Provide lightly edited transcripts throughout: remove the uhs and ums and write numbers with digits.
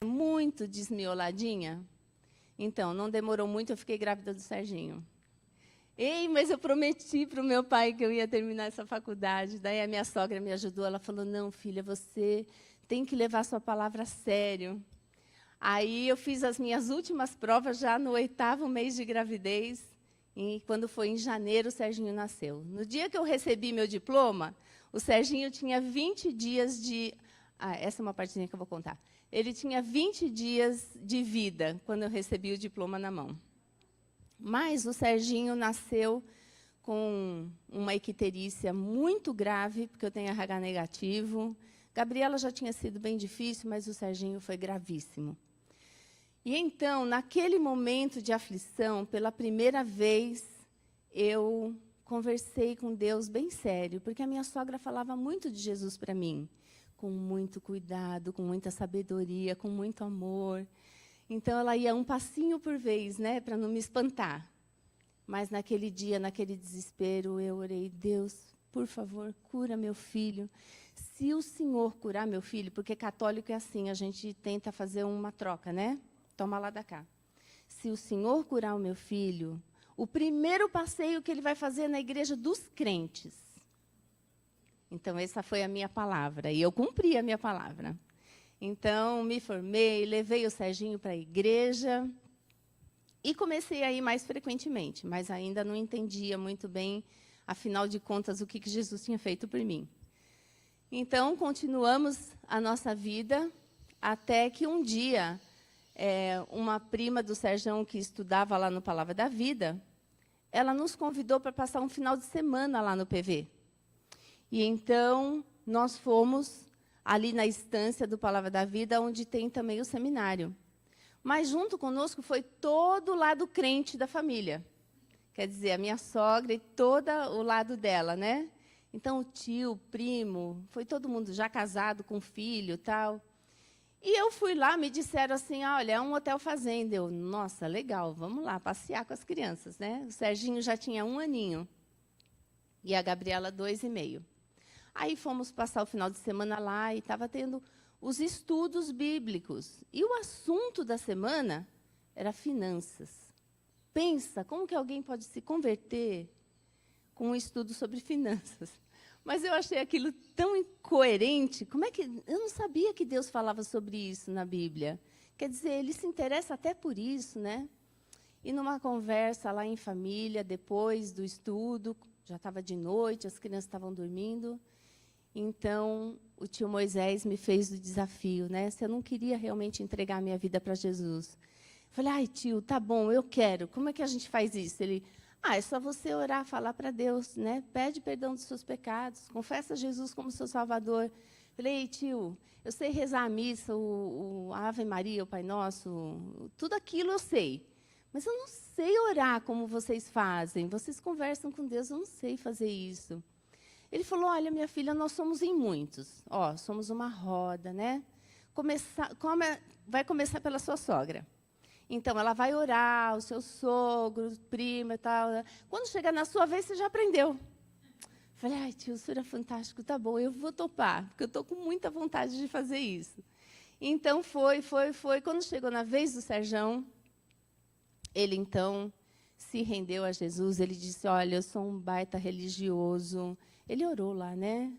Muito desmioladinha. Então, não demorou muito, eu fiquei grávida do Serginho. Ei, mas eu prometi para o meu pai que eu ia terminar essa faculdade. Daí a minha sogra me ajudou, ela falou, não, filha, você tem que levar sua palavra a sério. Aí eu fiz as minhas últimas provas já no 8º mês de gravidez, e quando foi em janeiro, o Serginho nasceu. No dia que eu recebi meu diploma, o Serginho tinha 20 dias de... essa é uma partezinha que eu vou contar. Ele tinha 20 dias de vida, quando eu recebi o diploma na mão. Mas o Serginho nasceu com uma icterícia muito grave, porque eu tenho RH negativo. Gabriela já tinha sido bem difícil, mas o Serginho foi gravíssimo. E então, naquele momento de aflição, pela primeira vez, eu conversei com Deus bem sério, porque a minha sogra falava muito de Jesus para mim, com muito cuidado, com muita sabedoria, com muito amor. Então, ela ia um passinho por vez, né, para não me espantar. Mas, naquele dia, naquele desespero, eu orei, Deus, por favor, cura meu filho. Se o Senhor curar meu filho, porque católico é assim, a gente tenta fazer uma troca, né? Toma lá da cá. Se o Senhor curar o meu filho, o primeiro passeio que ele vai fazer é na igreja dos crentes. Então, essa foi a minha palavra, e eu cumpri a minha palavra. Então, me formei, levei o Serginho para a igreja e comecei a ir mais frequentemente, mas ainda não entendia muito bem, afinal de contas, o que Jesus tinha feito por mim. Então, continuamos a nossa vida, até que um dia, uma prima do Serjão, que estudava lá no Palavra da Vida, ela nos convidou para passar um final de semana lá no PV. E então, nós fomos ali na estância do Palavra da Vida, onde tem também o seminário. Mas junto conosco foi todo o lado crente da família. Quer dizer, a minha sogra e todo o lado dela, né? Então, o tio, o primo, foi todo mundo já casado, com filho e tal. E eu fui lá, me disseram assim, olha, é um hotel fazenda. Eu, nossa, legal, vamos lá, passear com as crianças, né? O Serginho já tinha 1 aninho. E a Gabriela, 2,5. Aí fomos passar o final de semana lá e estava tendo os estudos bíblicos. E o assunto da semana era finanças. Pensa, como que alguém pode se converter com um estudo sobre finanças? Mas eu achei aquilo tão incoerente. Como é que eu não sabia que Deus falava sobre isso na Bíblia? Quer dizer, ele se interessa até por isso, né? E numa conversa lá em família, depois do estudo, já estava de noite, as crianças estavam dormindo. Então, o tio Moisés me fez o desafio, né? Se eu não queria realmente entregar a minha vida para Jesus. Eu falei, ai, tio, tá bom, eu quero. Como é que a gente faz isso? Ele, é só você orar, falar para Deus, né? Pede perdão dos seus pecados, confessa Jesus como seu Salvador. Eu falei, ei, tio, eu sei rezar a missa, o Ave Maria, o Pai Nosso, tudo aquilo eu sei. Mas eu não sei orar como vocês fazem. Vocês conversam com Deus, eu não sei fazer isso. Ele falou, olha, minha filha, nós somos em muitos. Somos uma roda, né? Vai começar pela sua sogra. Então, ela vai orar, o seu sogro, prima e tal. Quando chegar na sua vez, você já aprendeu. Falei, ai, tio, isso era fantástico, tá bom, eu vou topar, porque eu estou com muita vontade de fazer isso. Então, foi. Quando chegou na vez do Serjão, ele, então, se rendeu a Jesus. Ele disse, olha, eu sou um baita religioso. Ele orou lá, né?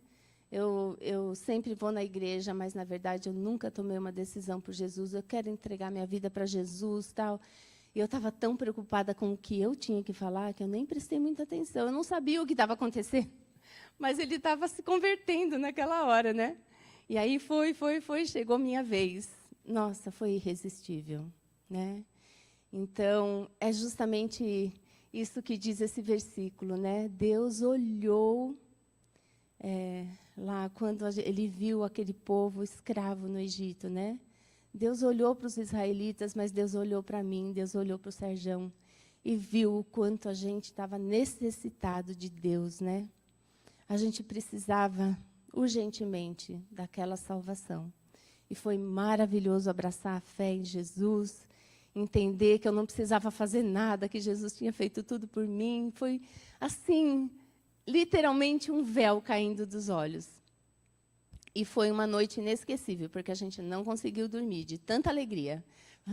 Eu sempre vou na igreja, mas, na verdade, eu nunca tomei uma decisão por Jesus. Eu quero entregar minha vida para Jesus, tal. E eu estava tão preocupada com o que eu tinha que falar, que eu nem prestei muita atenção. Eu não sabia o que estava acontecendo, mas ele estava se convertendo naquela hora, né? E aí foi, chegou minha vez. Nossa, foi irresistível, né? Então, é justamente isso que diz esse versículo, né? Deus olhou lá quando ele viu aquele povo escravo no Egito, né? Deus olhou para os israelitas, mas Deus olhou para mim, Deus olhou para o Serjão e viu o quanto a gente estava necessitado de Deus, né? A gente precisava urgentemente daquela salvação. E foi maravilhoso abraçar a fé em Jesus, entender que eu não precisava fazer nada, que Jesus tinha feito tudo por mim. Foi, assim, literalmente um véu caindo dos olhos. E foi uma noite inesquecível, porque a gente não conseguiu dormir, de tanta alegria.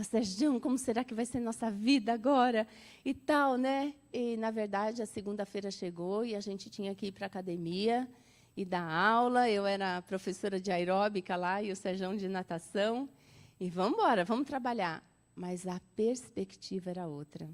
Sérgio, como será que vai ser nossa vida agora? E tal, né? E, na verdade, a segunda-feira chegou e a gente tinha que ir para a academia e dar aula. Eu era professora de aeróbica lá e o Sérgio de natação. E vamos embora, vamos trabalhar. Mas a perspectiva era outra.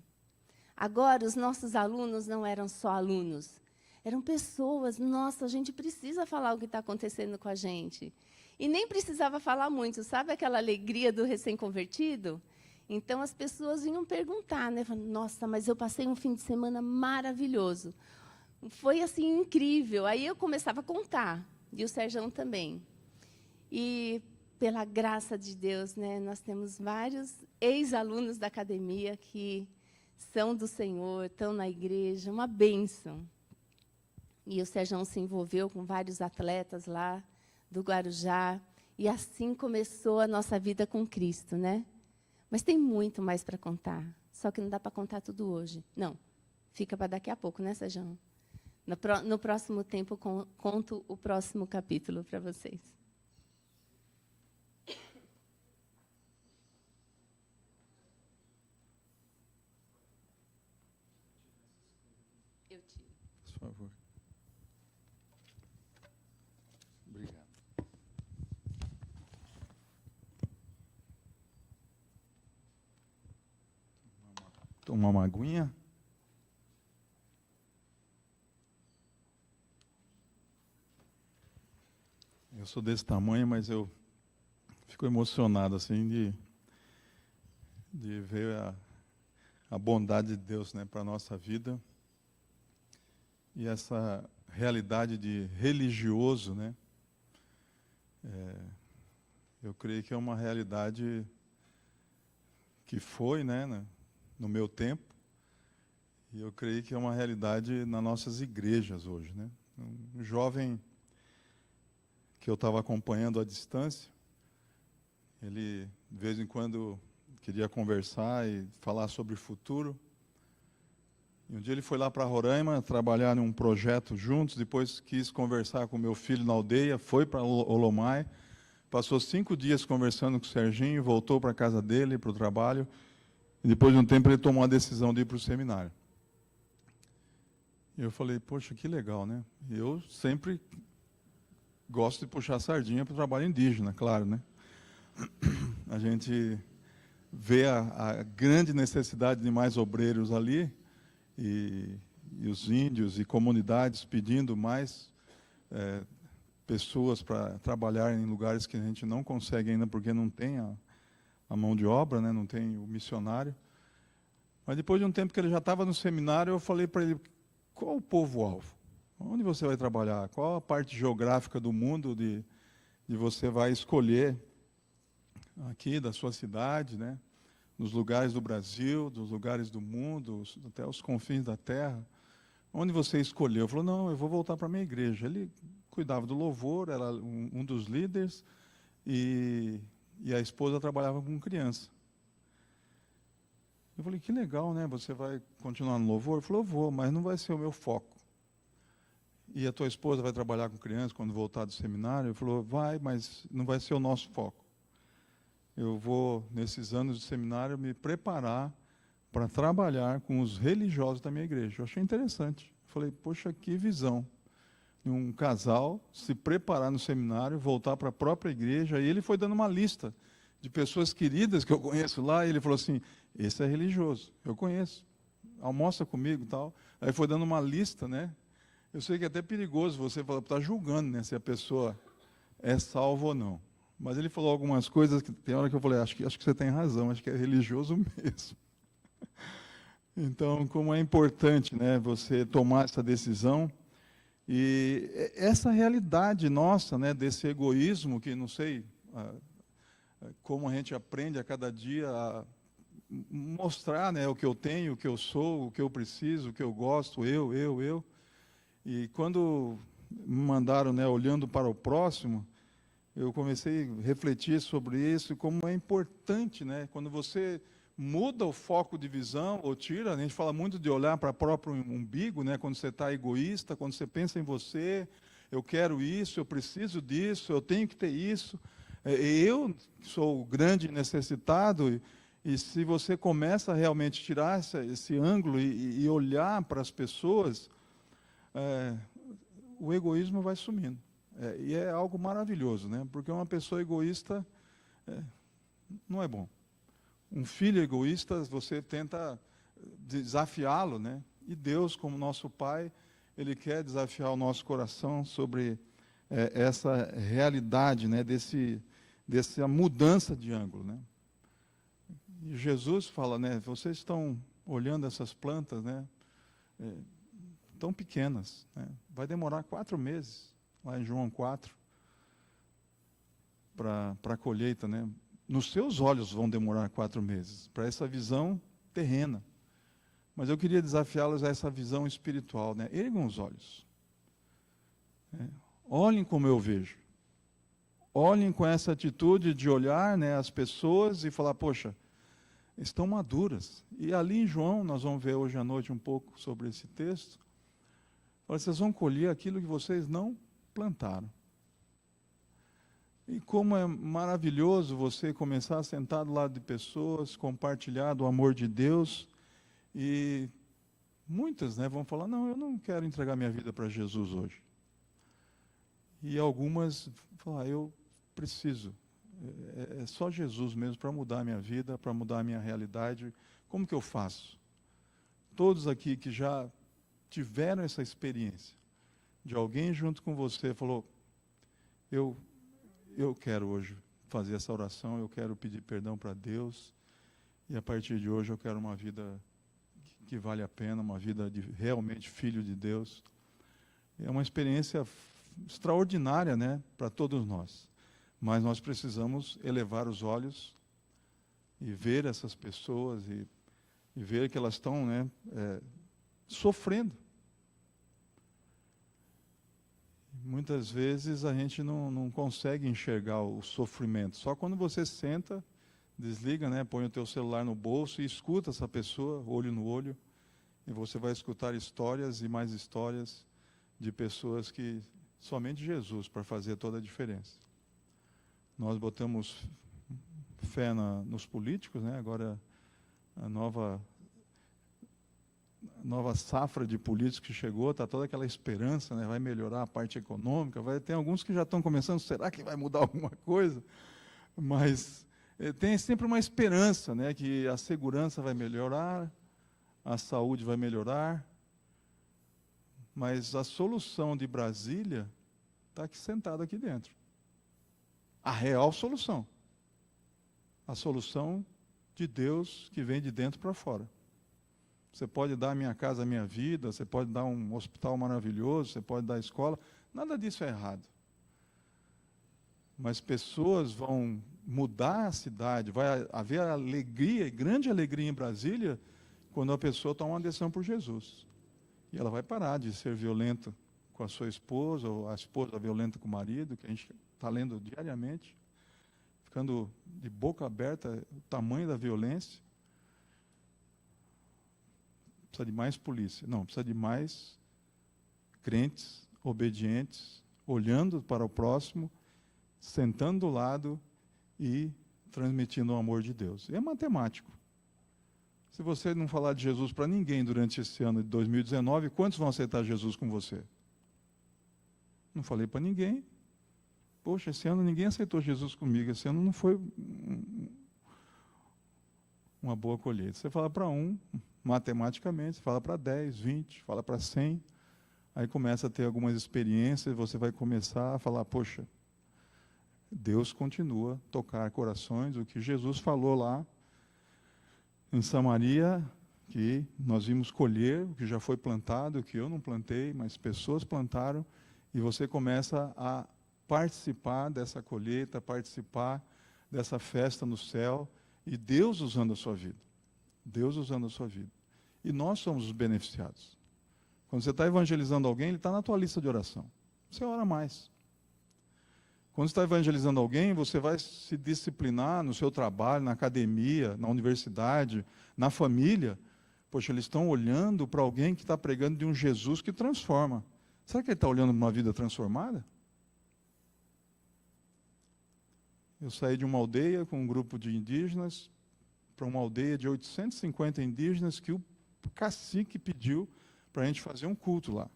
Agora, os nossos alunos não eram só alunos. Eram pessoas. Nossa, a gente precisa falar o que está acontecendo com a gente. E nem precisava falar muito, sabe aquela alegria do recém-convertido? Então, as pessoas vinham perguntar, né? Nossa, mas eu passei um fim de semana maravilhoso. Foi, assim, incrível. Aí eu começava a contar, e o Sérgio também. E, pela graça de Deus, né, nós temos vários ex-alunos da academia que são do Senhor, estão na igreja, uma bênção. E o Sérgio se envolveu com vários atletas lá, do Guarujá, e assim começou a nossa vida com Cristo, né? Mas tem muito mais para contar, só que não dá para contar tudo hoje. Não, fica para daqui a pouco, né, Sérgio? No próximo tempo, conto o próximo capítulo para vocês. Eu tiro. Por favor. Obrigado. Tomar uma aguinha. Eu sou desse tamanho, mas eu fico emocionado assim de ver a bondade de Deus, né, para a nossa vida. E essa realidade de religioso, né, eu creio que é uma realidade que foi, né, no meu tempo, e eu creio que é uma realidade nas nossas igrejas hoje, né. Um jovem que eu estava acompanhando à distância, ele, de vez em quando, queria conversar e falar sobre o futuro. E um dia ele foi lá para Roraima trabalhar num projeto juntos, depois quis conversar com meu filho na aldeia, foi para Olomai, passou 5 dias conversando com o Serginho, voltou para a casa dele, para o trabalho, e depois de um tempo ele tomou a decisão de ir para o seminário. E eu falei, poxa, que legal, né? Eu sempre gosto de puxar a sardinha para o trabalho indígena, claro, né? A gente vê a grande necessidade de mais obreiros ali, e os índios e comunidades pedindo mais pessoas para trabalhar em lugares que a gente não consegue ainda, porque não tem a mão de obra, né? Não tem o missionário. Mas depois de um tempo que ele já estava no seminário, eu falei para ele, qual o povo-alvo? Onde você vai trabalhar? Qual a parte geográfica do mundo de você vai escolher aqui da sua cidade, né? Nos lugares do Brasil, dos lugares do mundo, até os confins da terra. Onde você escolheu? Ele falou, não, eu vou voltar para a minha igreja. Ele cuidava do louvor, era um dos líderes, e a esposa trabalhava com criança. Eu falei, que legal, né? Você vai continuar no louvor? Ele falou, eu vou, mas não vai ser o meu foco. E a tua esposa vai trabalhar com criança quando voltar do seminário? Ele falou, vai, mas não vai ser o nosso foco. Eu vou, nesses anos de seminário, me preparar para trabalhar com os religiosos da minha igreja. Eu achei interessante. Eu falei, poxa, que visão. Um casal se preparar no seminário, voltar para a própria igreja, e ele foi dando uma lista de pessoas queridas que eu conheço lá, e ele falou assim, esse é religioso, eu conheço, almoça comigo e tal. Aí foi dando uma lista, né? Eu sei que é até perigoso você estar julgando, né, se a pessoa é salva ou não. Mas ele falou algumas coisas que tem hora que eu falei, acho que você tem razão, acho que é religioso mesmo. Então, como é importante, né, você tomar essa decisão, e essa realidade nossa, né, desse egoísmo, que não sei como a gente aprende a cada dia a mostrar, né, o que eu tenho, o que eu sou, o que eu preciso, o que eu gosto, eu. E quando me mandaram, né, olhando para o próximo, eu comecei a refletir sobre isso, e como é importante, né, quando você muda o foco de visão, ou tira, a gente fala muito de olhar para o próprio umbigo, né, quando você está egoísta, quando você pensa em você, eu quero isso, eu preciso disso, eu tenho que ter isso. Eu sou o grande necessitado. E se você começa a realmente tirar esse ângulo e olhar para as pessoas, o egoísmo vai sumindo. E é algo maravilhoso, né? Porque uma pessoa egoísta não é bom. Um filho egoísta, você tenta desafiá-lo, né? E Deus, como nosso Pai, Ele quer desafiar o nosso coração sobre essa realidade, né? Dessa mudança de ângulo, né? E Jesus fala, né? Vocês estão olhando essas plantas, né? Tão pequenas, né? Vai demorar 4 meses, lá em João 4, para a colheita, né? Nos seus olhos vão demorar 4 meses, para essa visão terrena. Mas eu queria desafiá-los a essa visão espiritual, né? Ergam os olhos. Olhem como eu vejo. Olhem com essa atitude de olhar, né, as pessoas e falar, poxa, estão maduras. E ali em João, nós vamos ver hoje à noite um pouco sobre esse texto. Vocês vão colher aquilo que vocês não plantaram. E como é maravilhoso você começar a sentar do lado de pessoas, compartilhar do amor de Deus. E muitas, né, vão falar, não, eu não quero entregar minha vida para Jesus hoje. E algumas falam, eu preciso. É só Jesus mesmo para mudar a minha vida, para mudar a minha realidade. Como que eu faço? Todos aqui que já tiveram essa experiência, de alguém junto com você falou, eu quero hoje fazer essa oração, eu quero pedir perdão para Deus, e a partir de hoje eu quero uma vida que vale a pena, uma vida de realmente filho de Deus. É uma experiência extraordinária, né, para todos nós. Mas nós precisamos elevar os olhos e ver essas pessoas e ver que elas estão, né, sofrendo. Muitas vezes a gente não consegue enxergar o sofrimento. Só quando você senta, desliga, né, põe o teu celular no bolso e escuta essa pessoa, olho no olho, e você vai escutar histórias e mais histórias de pessoas que somente Jesus para fazer toda a diferença. Nós botamos fé nos políticos, né? Agora a nova safra de políticos que chegou, está toda aquela esperança, né? Vai melhorar a parte econômica, tem alguns que já estão começando, será que vai mudar alguma coisa? Mas tem sempre uma esperança, né? Que a segurança vai melhorar, a saúde vai melhorar, mas a solução de Brasília está aqui sentada aqui dentro. A real solução. A solução de Deus que vem de dentro para fora. Você pode dar a minha casa, a minha vida, você pode dar um hospital maravilhoso, você pode dar escola, nada disso é errado. Mas pessoas vão mudar a cidade, vai haver alegria, grande alegria em Brasília, quando a pessoa toma uma decisão por Jesus. E ela vai parar de ser violenta com a sua esposa, ou a esposa violenta com o marido, que a gente está lendo diariamente, ficando de boca aberta o tamanho da violência. Precisa de mais polícia. Não, precisa de mais crentes, obedientes, olhando para o próximo, sentando do lado e transmitindo o amor de Deus. É matemático. Se você não falar de Jesus para ninguém durante esse ano de 2019, quantos vão aceitar Jesus com você? Não falei para ninguém. Poxa, esse ano ninguém aceitou Jesus comigo. Esse ano não foi uma boa colheita. Você fala para um, matematicamente, você fala para 10, 20, fala para 100. Aí começa a ter algumas experiências, você vai começar a falar, poxa, Deus continua a tocar corações. O que Jesus falou lá em Samaria, que nós vimos colher o que já foi plantado, o que eu não plantei, mas pessoas plantaram, e você começa a participar dessa colheita, participar dessa festa no céu, e Deus usando a sua vida. Deus usando a sua vida. E nós somos os beneficiados. Quando você está evangelizando alguém, ele está na tua lista de oração. Você ora mais. Quando você está evangelizando alguém, você vai se disciplinar no seu trabalho, na academia, na universidade, na família. Poxa, eles estão olhando para alguém que está pregando de um Jesus que transforma. Será que ele está olhando para uma vida transformada? Eu saí de uma aldeia com um grupo de indígenas para uma aldeia de 850 indígenas que o cacique pediu para a gente fazer um culto lá.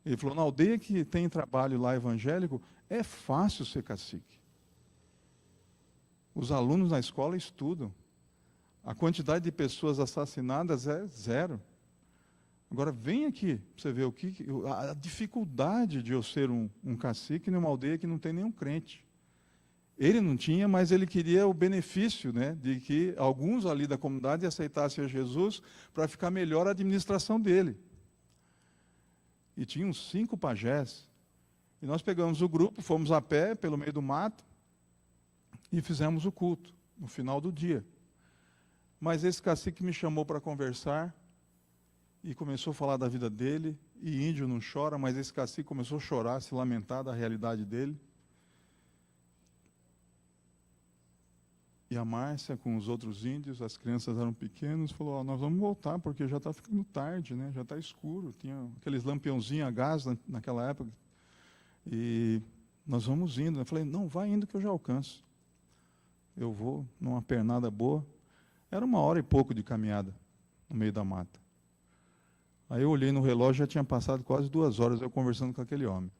Ele falou, na aldeia que tem trabalho lá evangélico, é fácil ser cacique. Os alunos na escola estudam. A quantidade de pessoas assassinadas é 0. Agora, vem aqui, para você ver a dificuldade de eu ser um cacique numa aldeia que não tem nenhum crente. Ele não tinha, mas ele queria o benefício, né, de que alguns ali da comunidade aceitassem a Jesus para ficar melhor a administração dele. E tinha uns 5 pajés. E nós pegamos o grupo, fomos a pé pelo meio do mato e fizemos o culto no final do dia. Mas esse cacique me chamou para conversar e começou a falar da vida dele. E índio não chora, mas esse cacique começou a chorar, se lamentar da realidade dele. E a Márcia, com os outros índios, as crianças eram pequenas, falou, nós vamos voltar, porque já está ficando tarde, né? Já está escuro. Tinha aqueles lampiãozinhos a gás naquela época. E nós vamos indo. Eu falei, não, vai indo que eu já alcanço. Eu vou numa pernada boa. Era 1 hora e pouco de caminhada no meio da mata. Aí eu olhei no relógio, já tinha passado quase 2 horas eu conversando com aquele homem.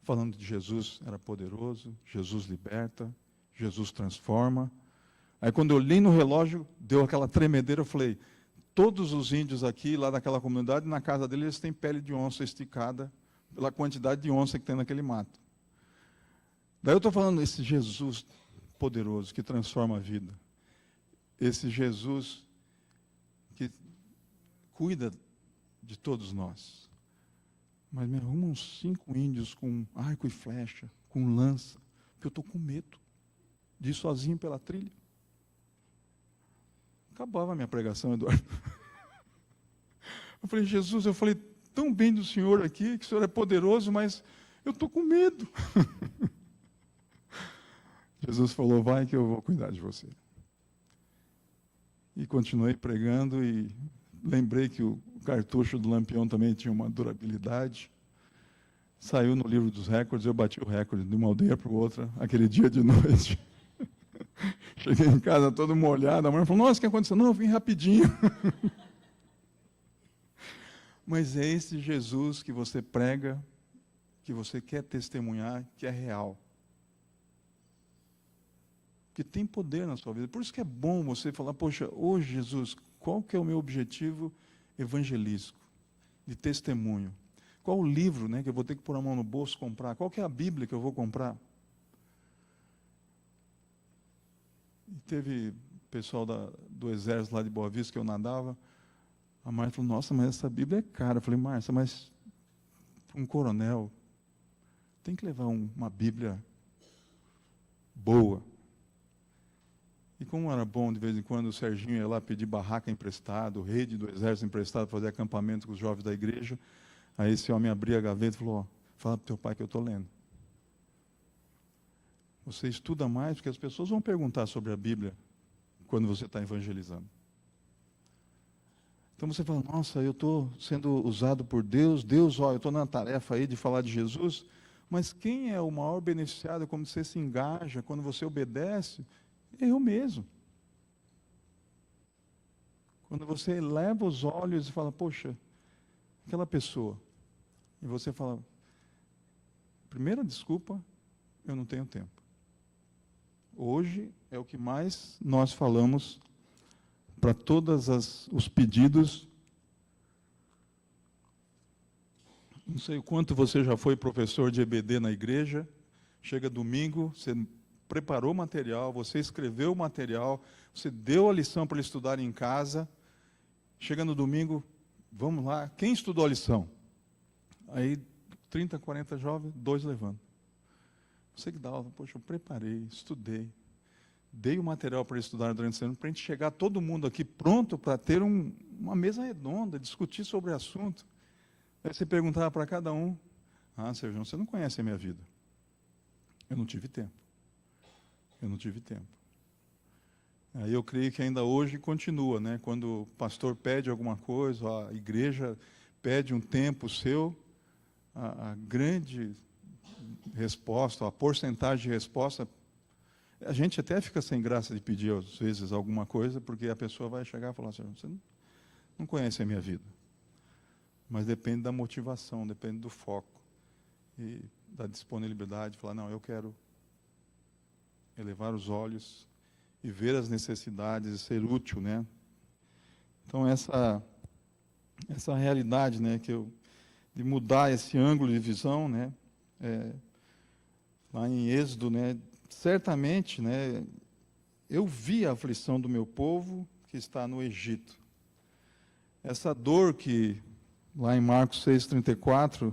Falando de Jesus era poderoso, Jesus liberta, Jesus transforma. Aí quando eu olhei no relógio, deu aquela tremedeira, eu falei, todos os índios aqui, lá daquela comunidade, na casa deles, eles têm pele de onça esticada, pela quantidade de onça que tem naquele mato. Daí eu estou falando, esse Jesus poderoso, que transforma a vida. Esse Jesus que cuida de todos nós. Mas me arruma uns 5 índios com arco e flecha, com lança, que eu estou com medo de ir sozinho pela trilha. Acabava a minha pregação, Eduardo. Eu falei, Jesus, eu falei tão bem do Senhor aqui, que o Senhor é poderoso, mas eu estou com medo. Jesus falou, vai que eu vou cuidar de você. E continuei pregando e lembrei que o cartucho do Lampião também tinha uma durabilidade. Saiu no livro dos recordes, eu bati o recorde de uma aldeia para outra, aquele dia de noite. Cheguei em casa todo molhado, a mãe falou, nossa, o que aconteceu? Não, eu vim rapidinho. Mas é esse Jesus que você prega, que você quer testemunhar, que é real. Que tem poder na sua vida. Por isso que é bom você falar, poxa, hoje, Jesus, qual que é o meu objetivo evangelístico, de testemunho? Qual o livro, né, que eu vou ter que pôr a mão no bolso e comprar? Qual que é a Bíblia que eu vou comprar? E teve pessoal do exército lá de Boa Vista que eu nadava, a Márcia falou, nossa, mas essa Bíblia é cara. Eu falei, Márcia, mas um coronel tem que levar uma Bíblia boa. E como era bom, de vez em quando, o Serginho ia lá pedir barraca emprestado, rede do exército emprestado, fazer acampamento com os jovens da igreja. Aí esse homem abria a gaveta e falou, fala para o teu pai que eu estou lendo. Você estuda mais, porque as pessoas vão perguntar sobre a Bíblia quando você está evangelizando. Então você fala, nossa, eu estou sendo usado por Deus, ó, eu estou na tarefa aí de falar de Jesus, mas quem é o maior beneficiado quando você se engaja, quando você obedece? É eu mesmo. Quando você eleva os olhos e fala, poxa, aquela pessoa, e você fala, primeira desculpa, eu não tenho tempo. Hoje é o que mais nós falamos para todos os pedidos. Não sei o quanto você já foi professor de EBD na igreja, chega domingo, você preparou o material, você escreveu o material, você deu a lição para eles estudarem em casa, chega no domingo, vamos lá, quem estudou a lição? Aí 30, 40 jovens, 2 levantam. Você que dá aula, poxa, eu preparei, estudei, dei o material para eles estudarem durante a semana, para a gente chegar todo mundo aqui pronto para ter uma mesa redonda, discutir sobre o assunto. Aí você perguntava para cada um, Sérgio, você não conhece a minha vida. Eu não tive tempo. Eu não tive tempo. Aí eu creio que ainda hoje continua, né? Quando o pastor pede alguma coisa, a igreja pede um tempo seu, a grande resposta, a porcentagem de resposta, a gente até fica sem graça de pedir, às vezes, alguma coisa, porque a pessoa vai chegar e falar assim, você não conhece a minha vida. Mas depende da motivação, depende do foco e da disponibilidade, falar, não, eu quero elevar os olhos e ver as necessidades e ser útil, né? Então, essa realidade, né, de mudar esse ângulo de visão, né, lá em Êxodo, né, certamente, né, eu vi a aflição do meu povo que está no Egito. Essa dor que, lá em Marcos 6,34,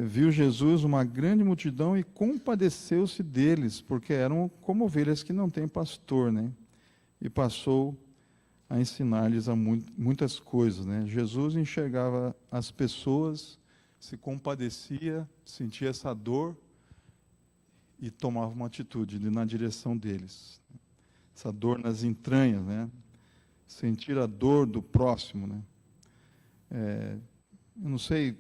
viu Jesus uma grande multidão e compadeceu-se deles, porque eram como ovelhas que não têm pastor, né? E passou a ensinar-lhes muitas coisas, né? Jesus enxergava as pessoas, se compadecia, sentia essa dor e tomava uma atitude na direção deles. Essa dor nas entranhas, né? Sentir a dor do próximo, né? Eu não sei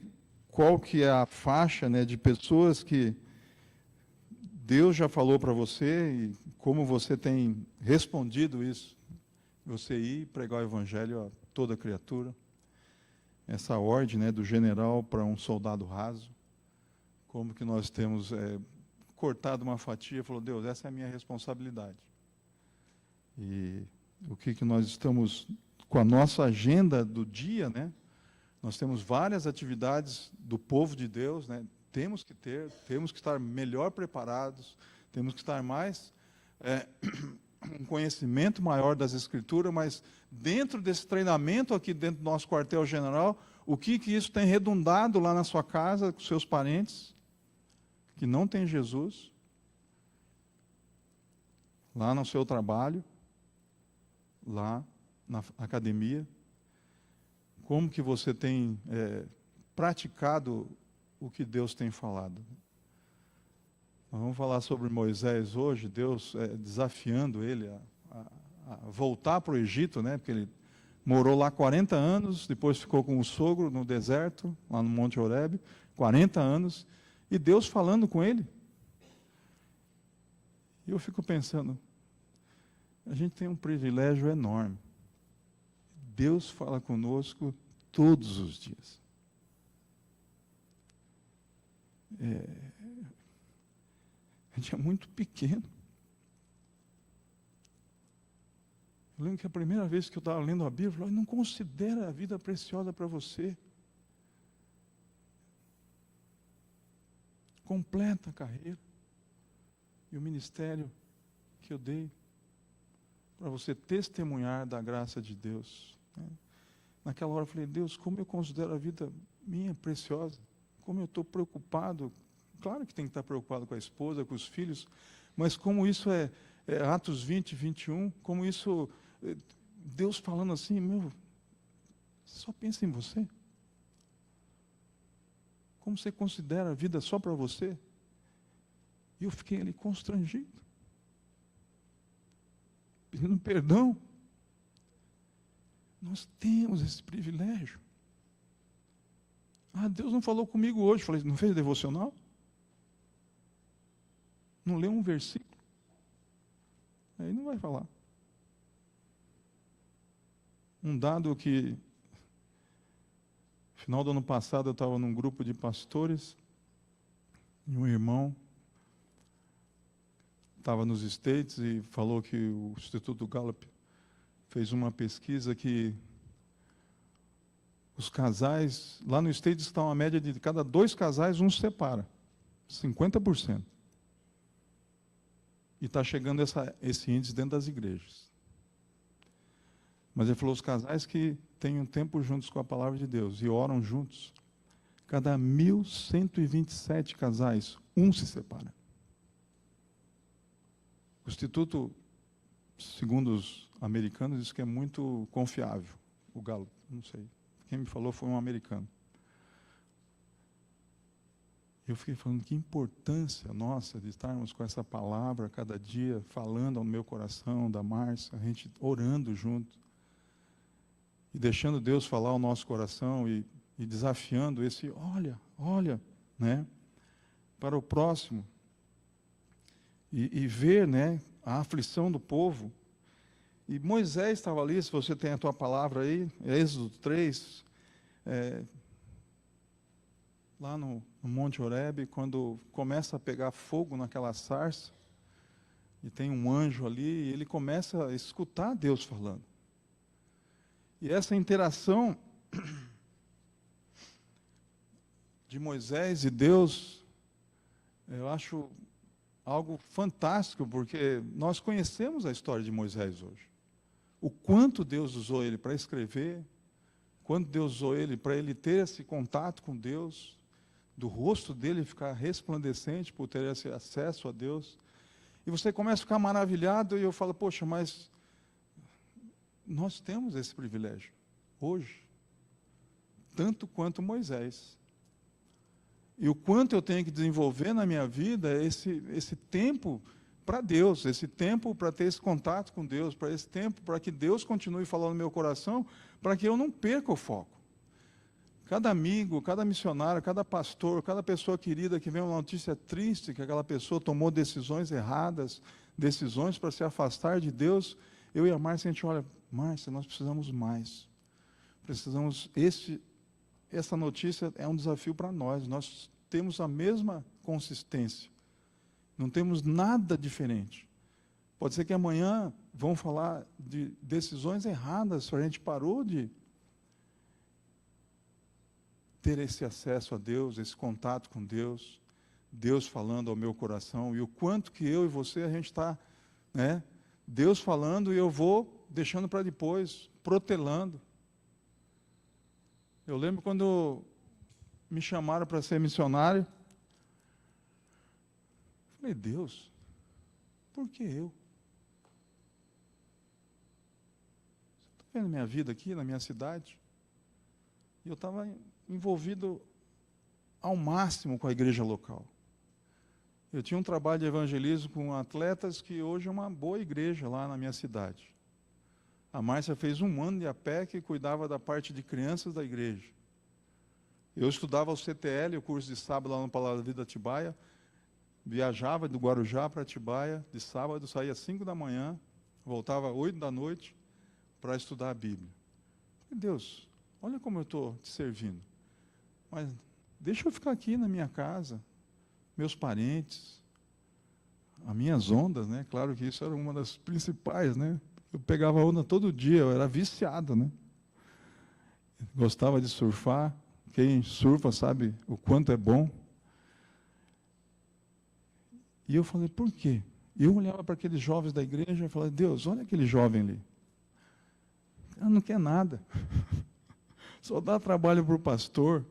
qual que é a faixa, né, de pessoas que Deus já falou para você e como você tem respondido isso. Você ir pregar o evangelho a toda criatura. Essa ordem, né, do general para um soldado raso. Como que nós temos cortado uma fatia e falou, Deus, essa é a minha responsabilidade. E o que nós estamos com a nossa agenda do dia, né? Nós temos várias atividades do povo de Deus, né? Temos que estar melhor preparados, temos que estar mais, um conhecimento maior das Escrituras, mas dentro desse treinamento aqui dentro do nosso quartel-general, o que isso tem redundado lá na sua casa, com seus parentes, que não tem Jesus, lá no seu trabalho, lá na academia, como que você tem praticado o que Deus tem falado? Nós vamos falar sobre Moisés hoje, Deus desafiando ele a voltar para o Egito, né? Porque ele morou lá 40 anos, depois ficou com o sogro no deserto, lá no Monte Horebe, 40 anos, e Deus falando com ele. E eu fico pensando, a gente tem um privilégio enorme. Deus fala conosco todos os dias. A gente é muito pequeno. Eu lembro que a primeira vez que eu estava lendo a Bíblia, eu falei, não considera a vida preciosa para você. Completa a carreira e o ministério que eu dei para você testemunhar da graça de Deus. Naquela hora eu falei, Deus, como eu considero a vida minha preciosa, como eu estou preocupado, claro que tem que estar preocupado com a esposa, com os filhos, mas como isso é Atos 20, 21, como isso, Deus falando assim, só pensa em você. Como você considera a vida só para você? E eu fiquei ali constrangido, pedindo perdão. Nós temos esse privilégio. Deus não falou comigo hoje. Falei, não fez devocional? Não leu um versículo? Aí não vai falar. Um dado que, no final do ano passado, eu estava num grupo de pastores, e um irmão estava nos States e falou que o Instituto Gallup fez uma pesquisa que os casais, lá no States está uma média de cada 2 casais, um se separa. 50%. E está chegando esse índice dentro das igrejas. Mas ele falou, os casais que têm um tempo juntos com a palavra de Deus e oram juntos, cada 1.127 casais, um se separa. O Instituto, segundo os americanos, diz que é muito confiável. O Gallup, não sei. Quem me falou foi um americano. Eu fiquei falando, que importância nossa de estarmos com essa palavra cada dia, falando ao meu coração, da Márcia, a gente orando junto, e deixando Deus falar ao nosso coração, e e desafiando esse olha, né, para o próximo. E ver, né, a aflição do povo. E Moisés estava ali, se você tem a tua palavra aí, Êxodo 3, lá no Monte Horebe, quando começa a pegar fogo naquela sarça, e tem um anjo ali, e ele começa a escutar Deus falando. E essa interação de Moisés e Deus, eu acho algo fantástico, porque nós conhecemos a história de Moisés hoje. O quanto Deus usou ele para escrever, quanto Deus usou ele para ele ter esse contato com Deus, do rosto dele ficar resplandecente por ter esse acesso a Deus. E você começa a ficar maravilhado, e eu falo, poxa, mas nós temos esse privilégio hoje, tanto quanto Moisés. E o quanto eu tenho que desenvolver na minha vida esse tempo para Deus, esse tempo para ter esse contato com Deus, para esse tempo para que Deus continue falando no meu coração, para que eu não perca o foco. Cada amigo, cada missionário, cada pastor, cada pessoa querida que vem uma notícia triste, que aquela pessoa tomou decisões erradas, decisões para se afastar de Deus, eu e a Márcia, a gente olha, Márcia, nós precisamos mais. Essa notícia é um desafio para nós temos a mesma consistência, não temos nada diferente. Pode ser que amanhã vão falar de decisões erradas, a gente parou de ter esse acesso a Deus, esse contato com Deus, Deus falando ao meu coração, e o quanto que eu e você, a gente está, né, Deus falando e eu vou deixando para depois, protelando. Eu lembro quando me chamaram para ser missionário, falei, Deus, por que eu? Você está vendo minha vida aqui, na minha cidade? E eu estava envolvido ao máximo com a igreja local. Eu tinha um trabalho de evangelismo com atletas que hoje é uma boa igreja lá na minha cidade. A Márcia fez 1 ano de APEC e cuidava da parte de crianças da igreja. Eu estudava o CTL, o curso de sábado lá no Palácio da Vida Atibaia, viajava do Guarujá para Atibaia, de sábado, saía às 5 da manhã, voltava às 8 da noite para estudar a Bíblia. Falei, Deus, olha como eu estou te servindo. Mas deixa eu ficar aqui na minha casa, meus parentes, as minhas ondas, né? Claro que isso era uma das principais, né? Eu pegava onda todo dia, eu era viciado, né? Gostava de surfar. Quem surfa sabe o quanto é bom. E eu falei, por quê? E eu olhava para aqueles jovens da igreja e falava, Deus, olha aquele jovem ali. Ele não quer nada. Só dá trabalho para o pastor.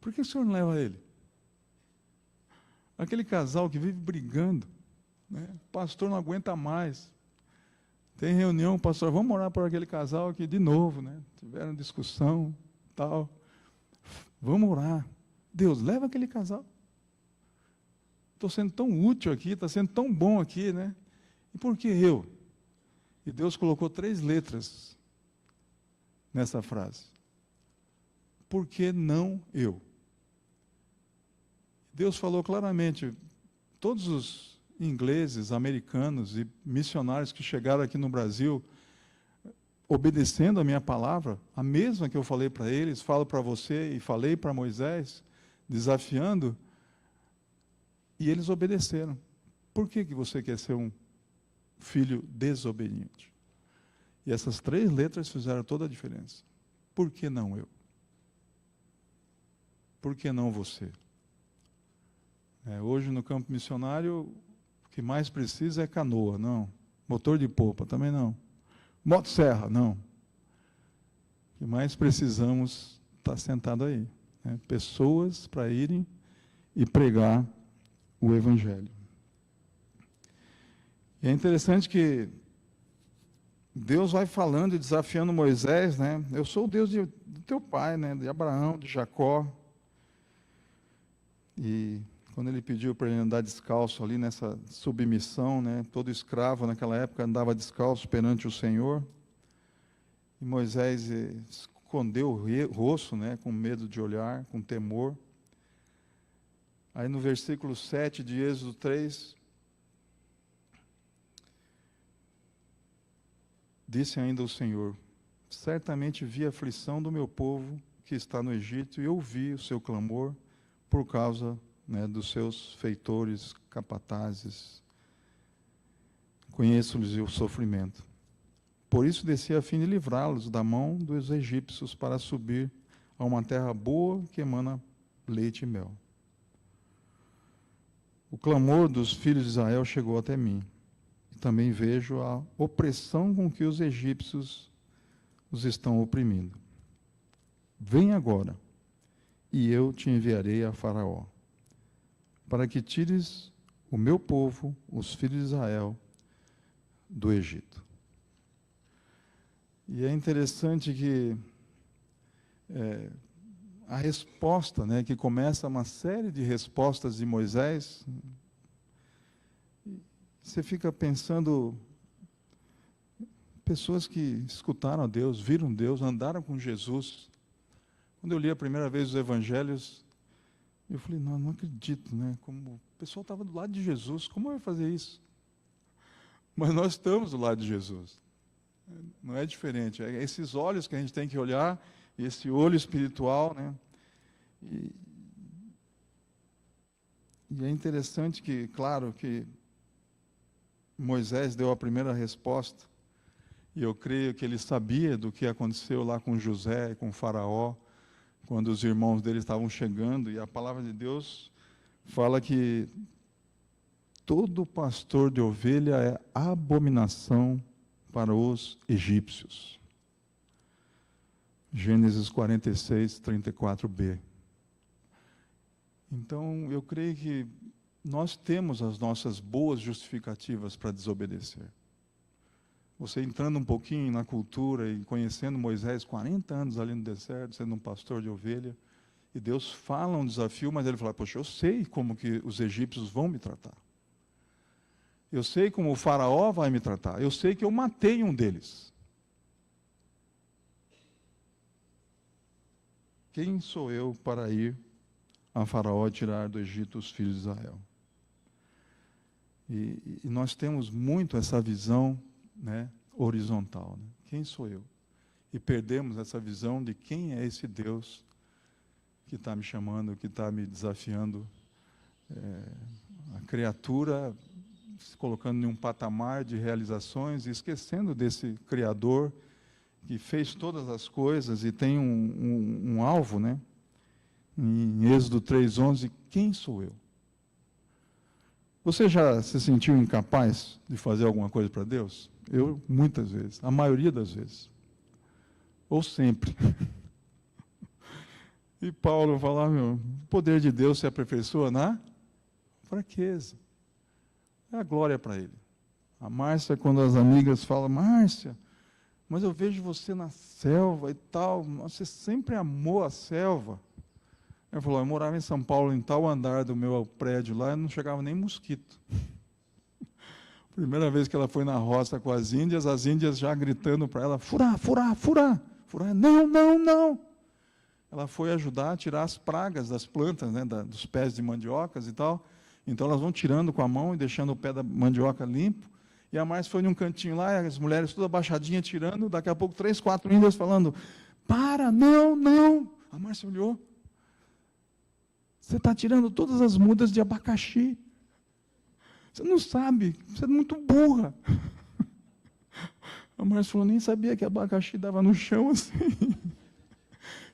Por que o senhor não leva ele? Aquele casal que vive brigando, né? O pastor não aguenta mais. Tem reunião, pastor, vamos orar por aquele casal aqui de novo, né? Tiveram discussão, tal. Vamos orar. Deus, leva aquele casal. Estou sendo tão útil aqui, está sendo tão bom aqui, né? E por que eu? E Deus colocou 3 letras nessa frase. Por que não eu? Deus falou claramente, todos os ingleses, americanos e missionários que chegaram aqui no Brasil, obedecendo a minha palavra, a mesma que eu falei para eles, falo para você e falei para Moisés, desafiando, e eles obedeceram. Por que você quer ser um filho desobediente? E essas 3 letras fizeram toda a diferença. Por que não eu? Por que não você? Hoje no campo missionário, o que mais precisa é canoa, não. Motor de popa, também não. Motosserra, não. O que mais precisamos está sentado aí. Né? Pessoas para irem e pregar o Evangelho. E é interessante que Deus vai falando e desafiando Moisés, né? Eu sou o Deus do teu pai, né? De Abraão, de Jacó. E quando ele pediu para ele andar descalço ali nessa submissão, né? Todo escravo naquela época andava descalço perante o Senhor. E Moisés escondeu o rosto, né, com medo de olhar, com temor. Aí no versículo 7 de Êxodo 3, disse ainda o Senhor: certamente vi a aflição do meu povo que está no Egito, e ouvi o seu clamor por causa, né, dos seus feitores, capatazes. Conheço-lhes o sofrimento. Por isso desci a fim de livrá-los da mão dos egípcios, para subir a uma terra boa que emana leite e mel. O clamor dos filhos de Israel chegou até mim. E também vejo a opressão com que os egípcios os estão oprimindo. Vem agora, e eu te enviarei a Faraó, para que tires o meu povo, os filhos de Israel, do Egito. E é interessante que a resposta, né, que começa uma série de respostas de Moisés, você fica pensando, pessoas que escutaram a Deus, viram Deus, andaram com Jesus. Quando eu li a primeira vez os evangelhos, eu falei, não acredito, né? Como o pessoal estava do lado de Jesus, como vai fazer isso? Mas nós estamos do lado de Jesus. Não é diferente. É esses olhos que a gente tem que olhar, esse olho espiritual, né? E é interessante que, claro, que Moisés deu a primeira resposta, e eu creio que ele sabia do que aconteceu lá com José e com Faraó, quando os irmãos dele estavam chegando, e a palavra de Deus fala que todo pastor de ovelha é abominação para os egípcios. Gênesis 46, 34b. Então, eu creio que nós temos as nossas boas justificativas para desobedecer. Você entrando um pouquinho na cultura e conhecendo Moisés, 40 anos ali no deserto, sendo um pastor de ovelha, e Deus fala um desafio, mas ele fala, poxa, eu sei como que os egípcios vão me tratar. Eu sei como o faraó vai me tratar. Eu sei que eu matei um deles. Quem sou eu para ir a Faraó e tirar do Egito os filhos de Israel? E nós temos muito essa visão, né, horizontal. Né? Quem sou eu? E perdemos essa visão de quem é esse Deus que está me chamando, que está me desafiando. A criatura se colocando em um patamar de realizações e esquecendo desse Criador que fez todas as coisas e tem um alvo, né? Em Êxodo 3:11, quem sou eu? Você já se sentiu incapaz de fazer alguma coisa para Deus? Eu, muitas vezes, a maioria das vezes. Ou sempre. E Paulo fala, o poder de Deus se aperfeiçoa na fraqueza. É a glória para ele. A Márcia, quando as amigas falam, Márcia, mas eu vejo você na selva e tal, você sempre amou a selva. Ele falou, eu morava em São Paulo, em tal andar do meu prédio lá, e não chegava nem mosquito. Primeira vez que ela foi na roça com as índias já gritando para ela, furar, furar, furar. Furar, não, não, não. Ela foi ajudar a tirar as pragas das plantas, né, dos pés de mandiocas e tal. Então, elas vão tirando com a mão e deixando o pé da mandioca limpo. E a Márcia foi num cantinho lá, e as mulheres todas abaixadinhas tirando. Daqui a pouco, 3, 4 índias falando, para, não, não. A Márcia olhou. Você está tirando todas as mudas de abacaxi. Você não sabe, você é muito burra. A Márcia falou, nem sabia que abacaxi dava no chão assim.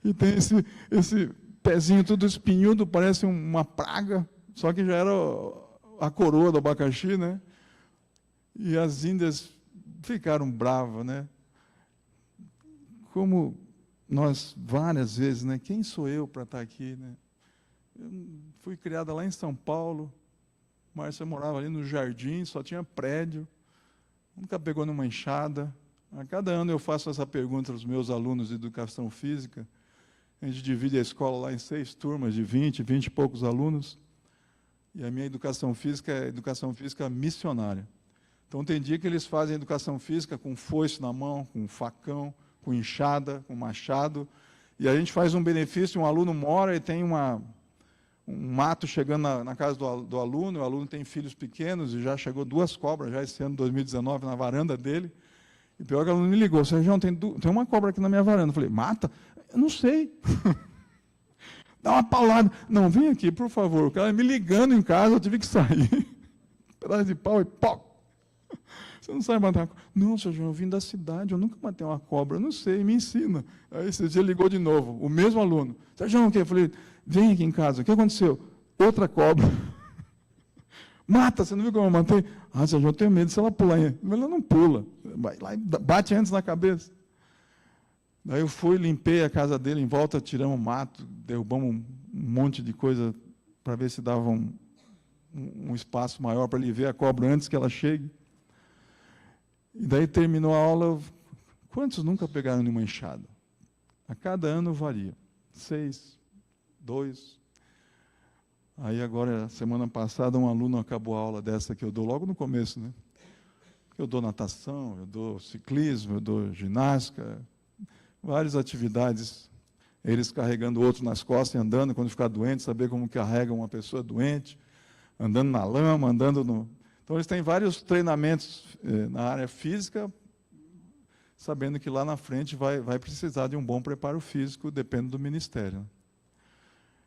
E tem esse pezinho todo espinhudo, parece uma praga. Só que já era a coroa do abacaxi, né? E as índias ficaram bravas, né? Como nós, várias vezes, né? Quem sou eu para estar aqui, né? Eu fui criada lá em São Paulo. Márcia morava ali no jardim, só tinha prédio. Nunca pegou numa enxada. A cada ano eu faço essa pergunta aos meus alunos de educação física. A gente divide a escola lá em 6 turmas de 20 e poucos alunos. E a minha educação física é educação física missionária. Então, tem dia que eles fazem educação física com foice na mão, com facão, com enxada, com machado, e a gente faz um benefício, um aluno mora e tem um mato chegando na casa do aluno, o aluno tem filhos pequenos e já chegou 2 cobras, já esse ano, 2019, na varanda dele. E pior que o aluno me ligou, Sérgio, tem uma cobra aqui na minha varanda. Eu falei, mata? Eu não sei. Dá uma paulada. Não, vem aqui, por favor. O cara me ligando em casa, eu tive que sair. Pedaço de pau e pau. Você não sabe matar uma cobra? Não, Sérgio, eu vim da cidade, eu nunca matei uma cobra, eu não sei, me ensina. Aí esse dia ligou de novo, o mesmo aluno. Sérgio, o quê? Eu falei, vem aqui em casa, o que aconteceu? Outra cobra. Mata, você não viu como eu matei? Ah, Sérgio, eu tenho medo, se ela pular, mas ela não pula. Vai lá e bate antes na cabeça. Daí eu fui, limpei a casa dele em volta, tiramos mato, derrubamos um monte de coisa para ver se dava um espaço maior para ele ver a cobra antes que ela chegue. E daí terminou a aula. Quantos nunca pegaram nenhuma enxada? A cada ano varia. 6, 2. Aí agora, semana passada, um aluno acabou a aula dessa que eu dou logo no começo, né? Eu dou natação, eu dou ciclismo, eu dou ginástica, várias atividades. Eles carregando o outro nas costas e andando, quando ficar doente, saber como carrega uma pessoa doente, andando na lama, andando no... Então, eles têm vários treinamentos na área física, sabendo que lá na frente vai precisar de um bom preparo físico, depende do ministério.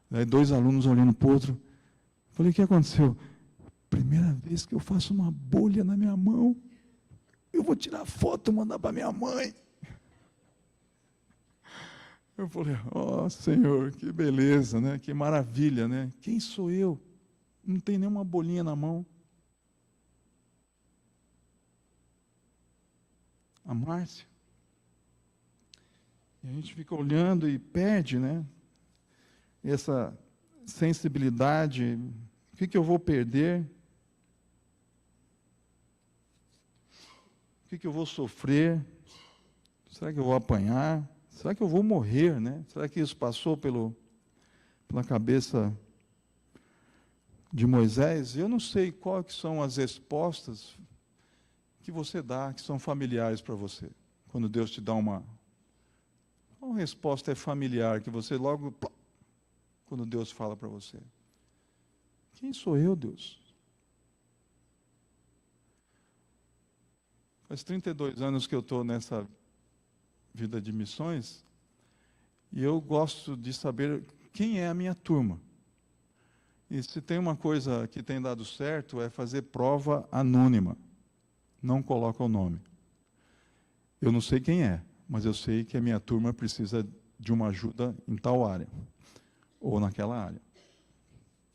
Daí 2 alunos olhando para o outro, falei, o que aconteceu? Primeira vez que eu faço uma bolha na minha mão, eu vou tirar foto e mandar para minha mãe. Eu falei, ó Senhor, que beleza, né? Que maravilha, né? Quem sou eu? Não tem nenhuma bolinha na mão. A Márcia. E a gente fica olhando e perde, né? Essa sensibilidade. O que eu vou perder? O que eu vou sofrer? Será que eu vou apanhar? Será que eu vou morrer, né? Será que isso passou pela cabeça de Moisés? Eu não sei quais são as respostas que você dá, que são familiares para você. Quando Deus te dá uma resposta familiar, que você logo, quando Deus fala para você. Quem sou eu, Deus? Faz 32 anos que eu estou nessa vida de missões, e eu gosto de saber quem é a minha turma. E se tem uma coisa que tem dado certo, é fazer prova anônima. Não coloca o nome. Eu não sei quem é, mas eu sei que a minha turma precisa de uma ajuda em tal área, ou naquela área.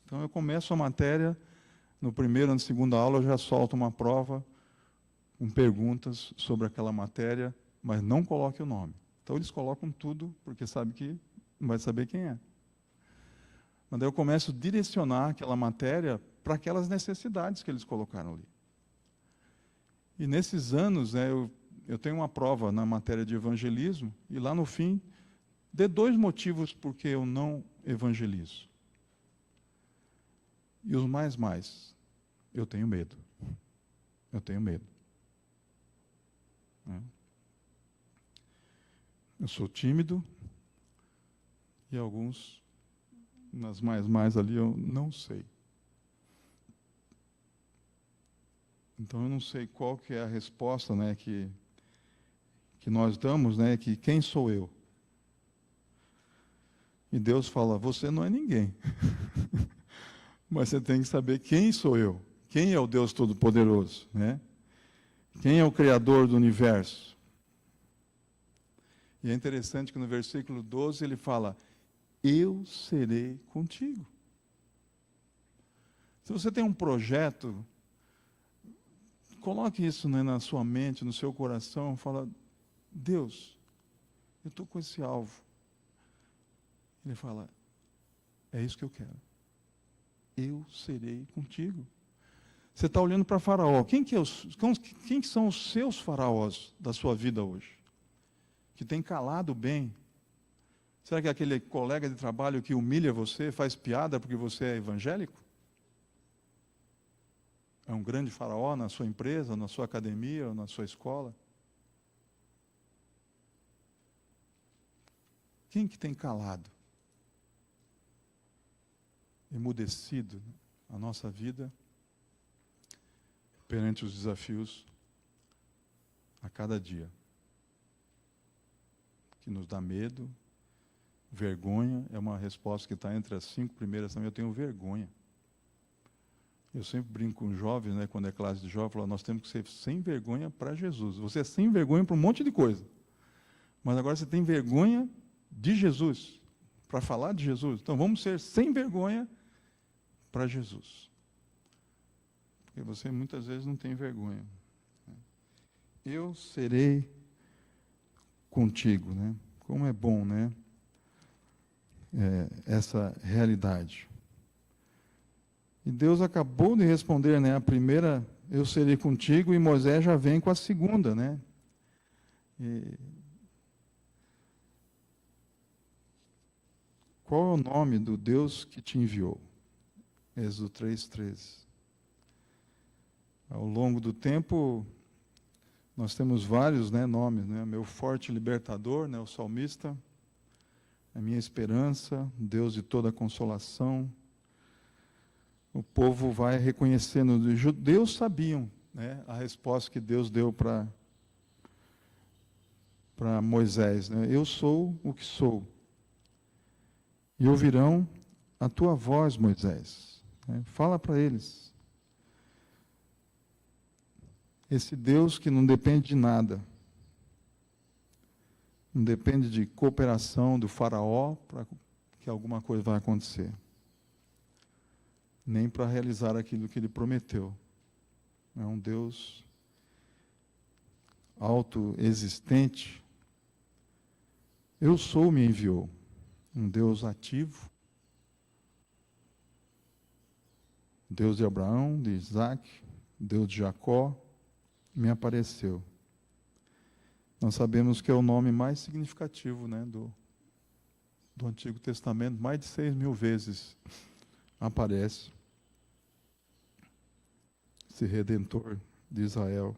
Então eu começo a matéria, no primeiro ou na segunda aula eu já solto uma prova, com perguntas sobre aquela matéria, mas não coloque o nome. Então eles colocam tudo, porque sabe que não vai saber quem é. Mas daí eu começo a direcionar aquela matéria para aquelas necessidades que eles colocaram ali. E nesses anos, né, eu tenho uma prova na matéria de evangelismo, e lá no fim, dê 2 motivos por que eu não evangelizo. E os mais, eu tenho medo. Eu tenho medo. Eu sou tímido, e alguns, nas mais ali, eu não sei. Então, eu não sei qual que é a resposta, né, que nós damos, né, que quem sou eu? E Deus fala, você não é ninguém. Mas você tem que saber quem sou eu. Quem é o Deus Todo-Poderoso, né? Quem é o Criador do universo? E é interessante que no versículo 12 ele fala, eu serei contigo. Se você tem um projeto, coloque isso, né, na sua mente, no seu coração, fala, Deus, eu estou com esse alvo. Ele fala, é isso que eu quero. Eu serei contigo. Você está olhando para Faraó. Quem que são os seus faraós da sua vida hoje? Que tem calado bem? Será que é aquele colega de trabalho que humilha você, faz piada porque você é evangélico? É um grande faraó na sua empresa, na sua academia, ou na sua escola? Quem que tem calado, emudecido a nossa vida perante os desafios a cada dia? Que nos dá medo, vergonha, é uma resposta que está entre as 5 primeiras também. Eu tenho vergonha. Eu sempre brinco com jovens, né, quando é classe de jovens, falo, nós temos que ser sem vergonha para Jesus. Você é sem vergonha para um monte de coisa. Mas agora você tem vergonha de Jesus, para falar de Jesus. Então vamos ser sem vergonha para Jesus. Porque você muitas vezes não tem vergonha. Eu serei contigo, né? Como é bom, né? Essa realidade. E Deus acabou de responder, né? A primeira, eu serei contigo, e Moisés já vem com a segunda, né? Qual é o nome do Deus que te enviou? Êxodo 3:13. Ao longo do tempo, nós temos vários, né, nomes, né? Meu forte libertador, né, o salmista, a minha esperança, Deus de toda consolação. O povo vai reconhecendo. Os judeus sabiam, né, a resposta que Deus deu para Moisés, né? Eu sou o que sou. E ouvirão a tua voz, Moisés. Fala para eles. Esse Deus que não depende de nada, não depende de cooperação do faraó para que alguma coisa vai acontecer, nem para realizar aquilo que ele prometeu. É um Deus autoexistente. Eu sou, me enviou. Um Deus ativo, Deus de Abraão, de Isaac, Deus de Jacó, me apareceu. Nós sabemos que é o nome mais significativo, né, do Antigo Testamento, mais de 6.000 vezes aparece esse Redentor de Israel,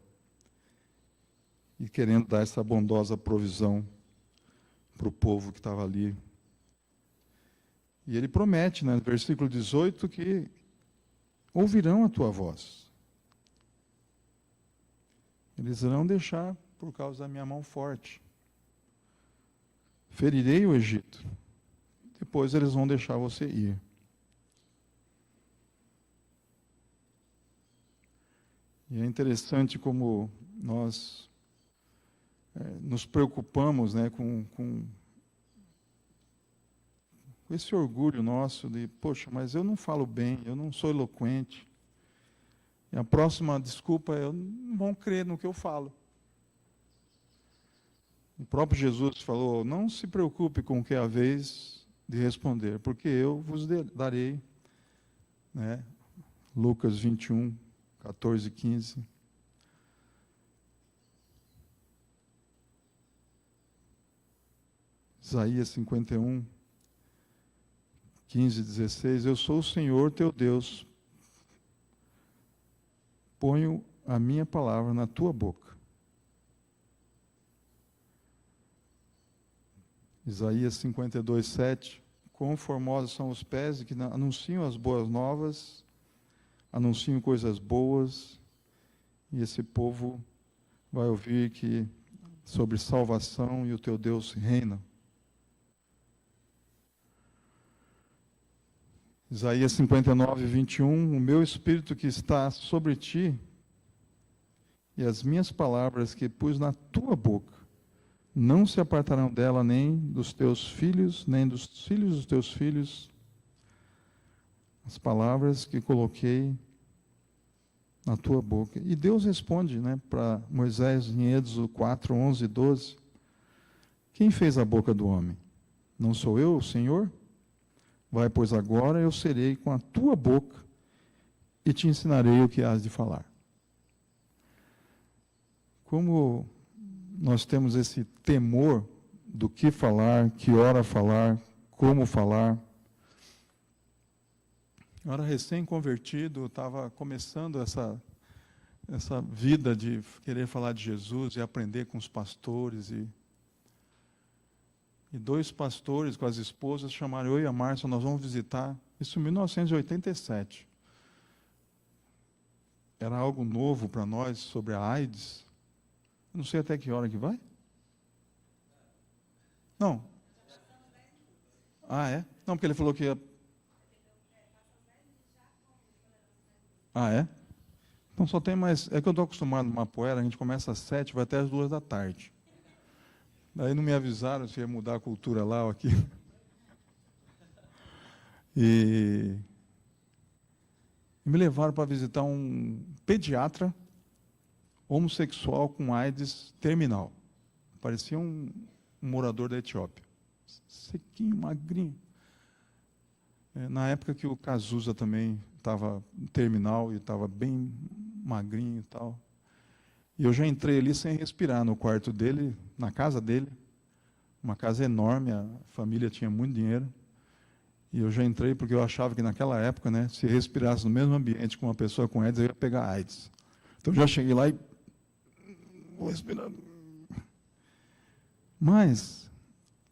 e querendo dar essa bondosa provisão para o povo que estava ali. E ele promete, né, no versículo 18, que ouvirão a tua voz. Eles irão deixar por causa da minha mão forte. Ferirei o Egito. Depois eles vão deixar você ir. E é interessante como nós nos preocupamos, né, com esse orgulho nosso de, poxa, mas eu não falo bem, eu não sou eloquente. E a próxima desculpa é, não vão crer no que eu falo. O próprio Jesus falou, não se preocupe com o que é a vez de responder, porque eu vos darei, né? Lucas 21, 14 e 15. Isaías 51, 15 e 16, eu sou o Senhor teu Deus, ponho a minha palavra na tua boca. Isaías 52, 7, quão formosos são os pés que anunciam as boas novas, anunciam coisas boas, e esse povo vai ouvir que sobre salvação e o teu Deus reina. Isaías 59, 21, o meu Espírito que está sobre ti, e as minhas palavras que pus na tua boca, não se apartarão dela nem dos teus filhos, nem dos filhos dos teus filhos, as palavras que coloquei na tua boca. E Deus responde, né, para Moisés em Êxodo 4, 11 e 12, quem fez a boca do homem? Não sou eu, o Senhor? Vai, pois agora eu serei com a tua boca e te ensinarei o que hás de falar. Como nós temos esse temor do que falar, que hora falar, como falar. Eu era recém-convertido, estava começando essa vida de querer falar de Jesus e aprender com os pastores. E E 2 pastores com as esposas chamaram eu e a Márcia, nós vamos visitar, isso em 1987. Era algo novo para nós sobre a AIDS. Eu não sei até que hora que vai. Não. Ah, é? Não, porque ele falou que ia... Ah, é? Então só tem mais... É que eu estou acostumado no Mapoera, a gente começa às 7, vai até às 2 da tarde. Daí não me avisaram se ia mudar a cultura lá ou aqui. E me levaram para visitar um pediatra homossexual com AIDS terminal. Parecia um morador da Etiópia. Sequinho, magrinho. Na época que o Cazuza também estava terminal e estava bem magrinho e tal. E eu já entrei ali sem respirar no quarto dele, na casa dele. Uma casa enorme, a família tinha muito dinheiro. E eu já entrei porque eu achava que naquela época, né, se respirasse no mesmo ambiente com uma pessoa com AIDS, eu ia pegar AIDS. Então eu já cheguei lá e vou respirar. Mas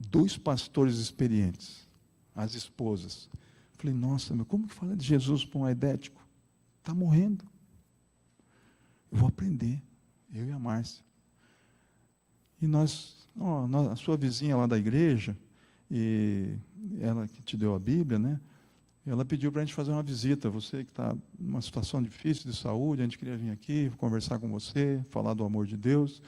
2 pastores experientes, as esposas. Falei, nossa, meu, como que fala de Jesus para um aidético? Está morrendo. Eu vou aprender, eu e a Márcia. E a sua vizinha lá da igreja, e ela que te deu a Bíblia, né? Ela pediu para a gente fazer uma visita. Você que está numa situação difícil de saúde, a gente queria vir aqui, conversar com você, falar do amor de Deus,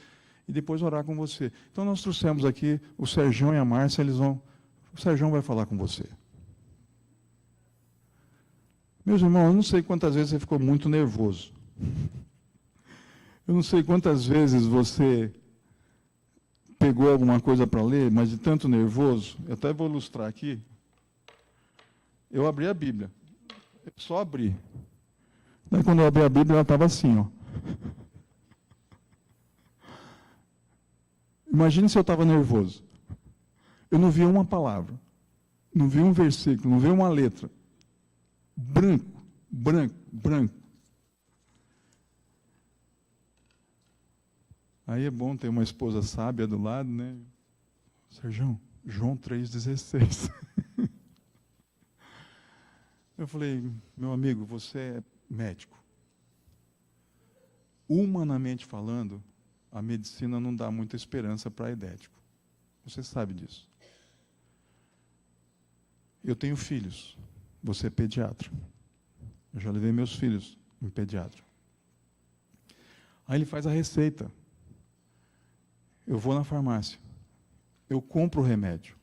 e depois orar com você. Então nós trouxemos aqui o Sergião e a Márcia, o Sergião vai falar com você. Meus irmãos, eu não sei quantas vezes você ficou muito nervoso. Eu não sei quantas vezes você pegou alguma coisa para ler, mas de tanto nervoso, eu até vou ilustrar aqui. Eu abri a Bíblia. Eu só abri. Daí quando eu abri a Bíblia, ela estava assim, ó. Imagine se eu estava nervoso. Eu não via uma palavra, não via um versículo, não via uma letra. Branco, branco, branco. Aí é bom ter uma esposa sábia do lado, né? Sergião, João 3,16. Eu falei, meu amigo, você é médico. Humanamente falando, a medicina não dá muita esperança para aidético. Você sabe disso. Eu tenho filhos. Você é pediatra. Eu já levei meus filhos em pediatra. Aí ele faz a receita. Eu vou na farmácia. Eu compro o remédio.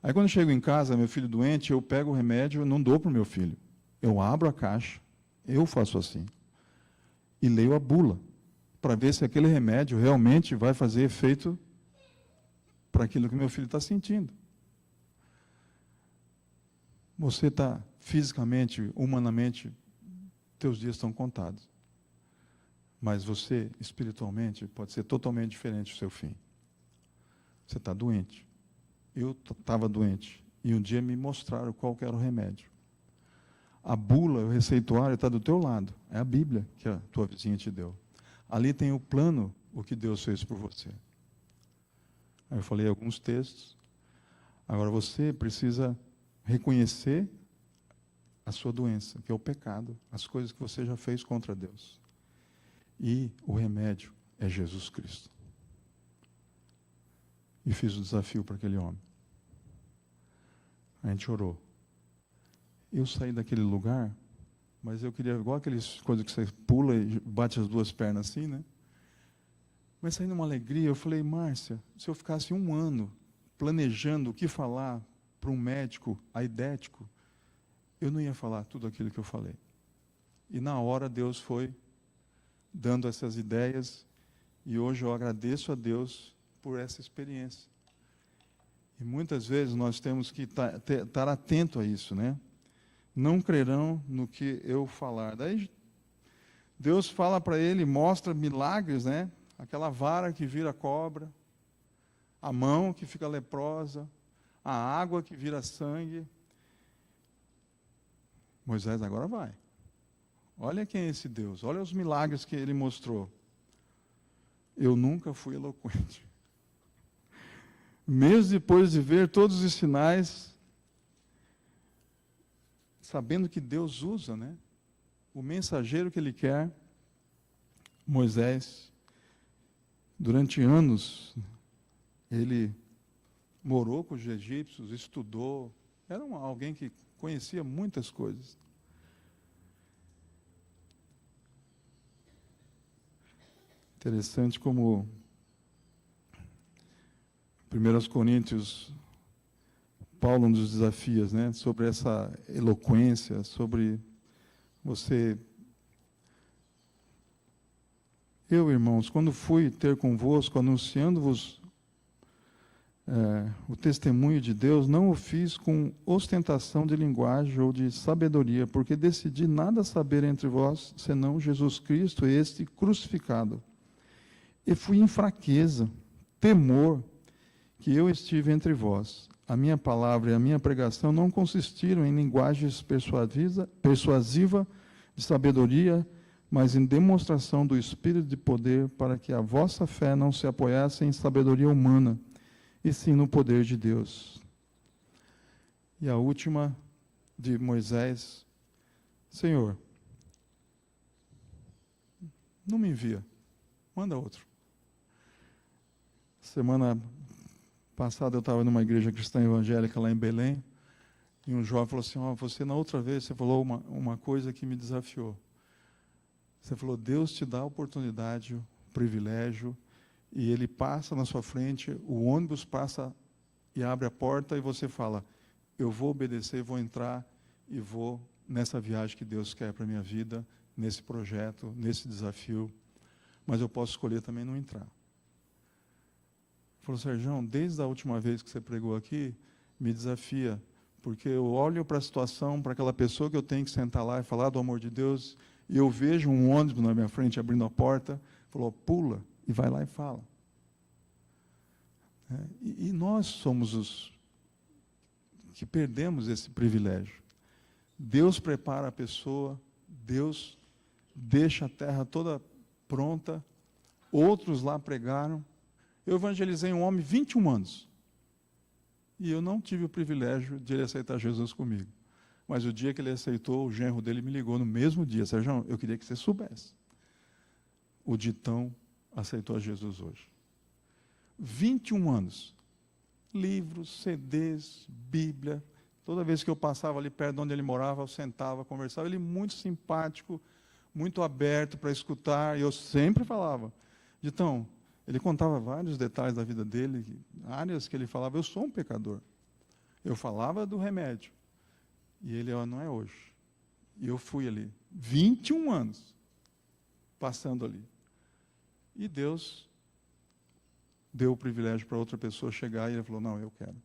Aí quando eu chego em casa, meu filho doente, eu pego o remédio, não dou para o meu filho. Eu abro a caixa, eu faço assim. E leio a bula, para ver se aquele remédio realmente vai fazer efeito para aquilo que meu filho está sentindo. Você está fisicamente, humanamente, teus dias estão contados. Mas você, espiritualmente, pode ser totalmente diferente do seu fim. Você está doente. Eu estava doente. E um dia me mostraram qual que era o remédio. A bula, o receituário, está do teu lado. É a Bíblia que a tua vizinha te deu. Ali tem o plano, o que Deus fez por você. Aí eu falei alguns textos. Agora você precisa reconhecer a sua doença, que é o pecado, as coisas que você já fez contra Deus. E o remédio é Jesus Cristo. E fiz o desafio para aquele homem. A gente orou. Eu saí daquele lugar, mas eu queria, igual aquelas coisas que você pula e bate as 2 pernas assim, né? Mas saí numa alegria, eu falei, Márcia, se eu ficasse 1 ano planejando o que falar para um médico aidético, eu não ia falar tudo aquilo que eu falei. E na hora Deus foi dando essas ideias, e hoje eu agradeço a Deus por essa experiência. E muitas vezes nós temos que estar atento a isso, né? Não crerão no que eu falar. Daí Deus fala para ele, mostra milagres, né? Aquela vara que vira cobra, a mão que fica leprosa, a água que vira sangue. Moisés agora vai. Olha quem é esse Deus, olha os milagres que ele mostrou. Eu nunca fui eloquente. mesmo depois de ver todos os sinais, sabendo que Deus usa, né, o mensageiro que Ele quer, Moisés, durante anos, ele morou com os egípcios, estudou, era alguém que conhecia muitas coisas. Interessante como 1 Coríntios, Paulo nos desafia, né, sobre essa eloquência, sobre você. Eu, irmãos, quando fui ter convosco, anunciando-vos o testemunho de Deus, não o fiz com ostentação de linguagem ou de sabedoria, porque decidi nada saber entre vós, senão Jesus Cristo, este crucificado. E fui em fraqueza, temor, que eu estive entre vós. A minha palavra e a minha pregação não consistiram em linguagens persuasiva de sabedoria, mas em demonstração do Espírito de poder, para que a vossa fé não se apoiasse em sabedoria humana, e sim no poder de Deus. E a última de Moisés: Senhor, não me envia, manda outro. Semana passada eu estava numa igreja cristã evangélica lá em Belém, e um jovem falou assim: você na outra vez, você falou uma coisa que me desafiou. Você falou, Deus te dá a oportunidade, o privilégio, e Ele passa na sua frente, o ônibus passa e abre a porta, e você fala, eu vou obedecer, vou entrar, e vou nessa viagem que Deus quer para a minha vida, nesse projeto, nesse desafio, mas eu posso escolher também não entrar. Falou, Sérgio, desde a última vez que você pregou aqui, me desafia, porque eu olho para a situação, para aquela pessoa que eu tenho que sentar lá e falar do amor de Deus, e eu vejo um ônibus na minha frente abrindo a porta, falou, pula, e vai lá e fala. E nós somos os que perdemos esse privilégio. Deus prepara a pessoa, Deus deixa a terra toda pronta, outros lá pregaram. Eu evangelizei um homem 21 anos, e eu não tive o privilégio de ele aceitar Jesus comigo. Mas o dia que ele aceitou, o genro dele me ligou no mesmo dia, Sérgio, eu queria que você soubesse. O Ditão aceitou a Jesus hoje. 21 anos. Livros, CDs, Bíblia. Toda vez que eu passava ali perto de onde ele morava, eu sentava, conversava. Ele muito simpático, muito aberto para escutar. E eu sempre falava, Ditão, ele contava vários detalhes da vida dele, áreas que ele falava, eu sou um pecador. Eu falava do remédio. E ele, não é hoje. E eu fui ali, 21 anos, passando ali. E Deus deu o privilégio para outra pessoa chegar, e ele falou, não, eu quero.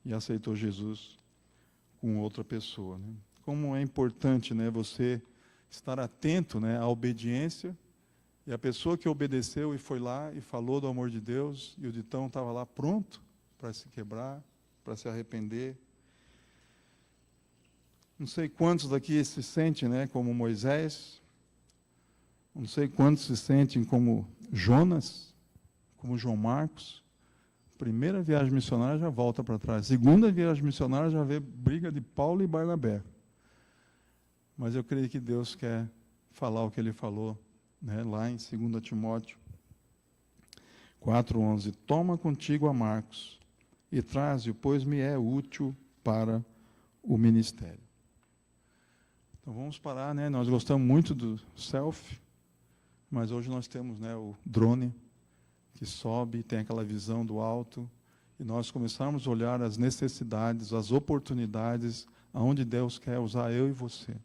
E aceitou Jesus com outra pessoa. Né? Como é importante, né, você estar atento, né, à obediência, e a pessoa que obedeceu e foi lá e falou do amor de Deus, e o Ditão estava lá pronto para se quebrar, para se arrepender. Não sei quantos daqui se sentem, né, como Moisés. Não sei quantos se sentem como Jonas, como João Marcos. Primeira viagem missionária já volta para trás. Segunda viagem missionária já vê briga de Paulo e Barnabé. Mas eu creio que Deus quer falar o que Ele falou, né, lá em 2 Timóteo 4:11. Toma contigo a Marcos e traze-o, pois me é útil para o ministério. Então vamos parar, né? Nós gostamos muito do selfie, mas hoje nós temos, né, o drone que sobe, tem aquela visão do alto, e nós começamos a olhar as necessidades, as oportunidades, aonde Deus quer usar eu e você.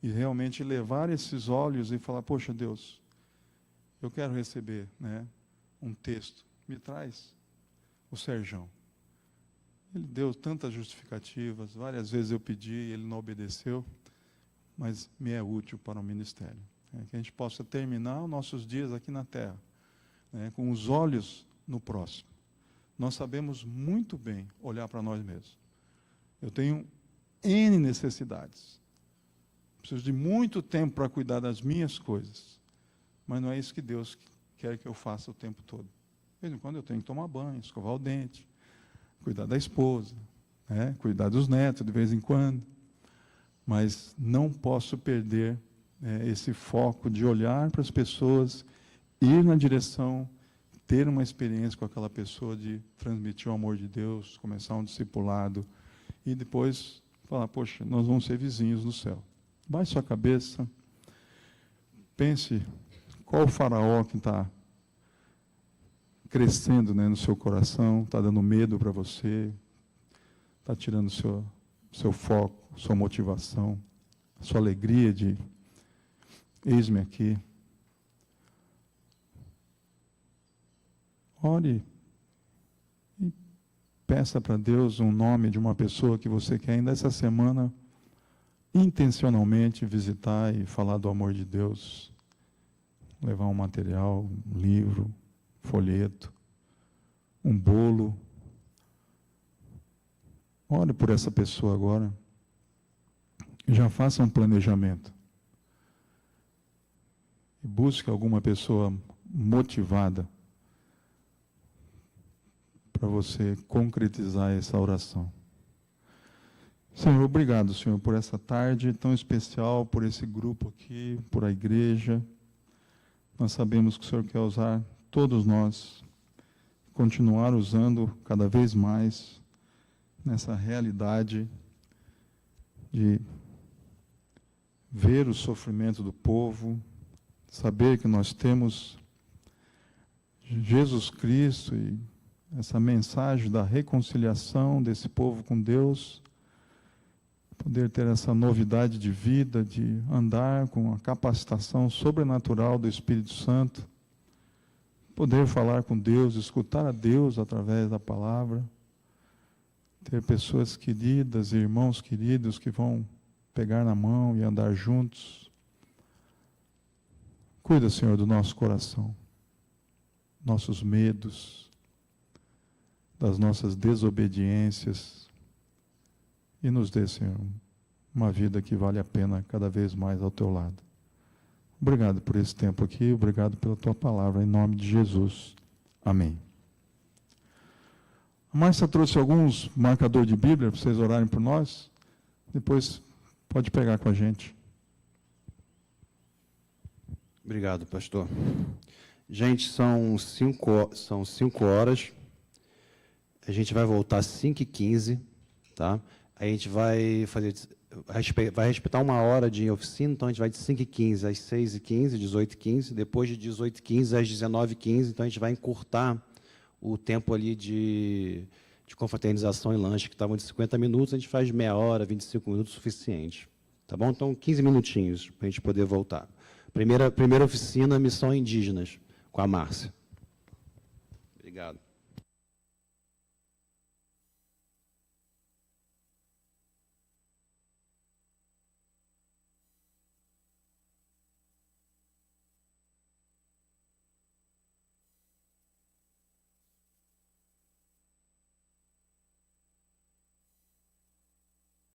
E realmente levar esses olhos e falar, poxa Deus, eu quero receber, né, um texto, me traz o Serjão. Ele deu tantas justificativas, várias vezes eu pedi, ele não obedeceu, mas me é útil para o ministério. Que a gente possa terminar os nossos dias aqui na terra, né, com os olhos no próximo. Nós sabemos muito bem olhar para nós mesmos. Eu tenho N necessidades. Preciso de muito tempo para cuidar das minhas coisas. Mas não é isso que Deus quer que eu faça o tempo todo. De vez em quando eu tenho que tomar banho, escovar o dente, cuidar da esposa, né? Cuidar dos netos de vez em quando. Mas não posso perder esse foco de olhar para as pessoas, ir na direção, ter uma experiência com aquela pessoa, de transmitir o amor de Deus, começar um discipulado, e depois falar, poxa, nós vamos ser vizinhos no céu. Baixe sua cabeça, pense qual o faraó que está crescendo, né, no seu coração, está dando medo para você, está tirando seu foco, sua motivação, sua alegria de eis-me aqui. Ore e peça para Deus um nome de uma pessoa que você quer ainda essa semana intencionalmente visitar e falar do amor de Deus. Levar um material, um livro, folheto, um bolo. Ore por essa pessoa agora. E já faça um planejamento. E busque alguma pessoa motivada para você concretizar essa oração. Senhor, obrigado, Senhor, por essa tarde tão especial, por esse grupo aqui, por a igreja. Nós sabemos que o Senhor quer usar todos nós, continuar usando cada vez mais nessa realidade de ver o sofrimento do povo, saber que nós temos Jesus Cristo e essa mensagem da reconciliação desse povo com Deus, poder ter essa novidade de vida, de andar com a capacitação sobrenatural do Espírito Santo, poder falar com Deus, escutar a Deus através da palavra, ter pessoas queridas, irmãos queridos que vão pegar na mão e andar juntos. Cuida, Senhor, do nosso coração, nossos medos, das nossas desobediências, e nos dê, Senhor, uma vida que vale a pena cada vez mais ao Teu lado. Obrigado por esse tempo aqui, obrigado pela Tua palavra, em nome de Jesus. Amém. A Márcia trouxe alguns marcadores de Bíblia para vocês orarem por nós. Depois pode pegar com a gente. Obrigado, pastor. Gente, são 5 horas. A gente vai voltar às 5h15, tá? A gente vai respeitar 1 hora de oficina, então a gente vai de 5h15 às 6h15, 18h15, depois de 18h15 às 19h15, então a gente vai encurtar o tempo ali de confraternização e lanche, que estavam de 50 minutos, a gente faz meia hora, 25 minutos, suficiente. Tá bom? Então, 15 minutinhos para a gente poder voltar. Primeira oficina, Missão Indígenas, com a Márcia. Obrigado.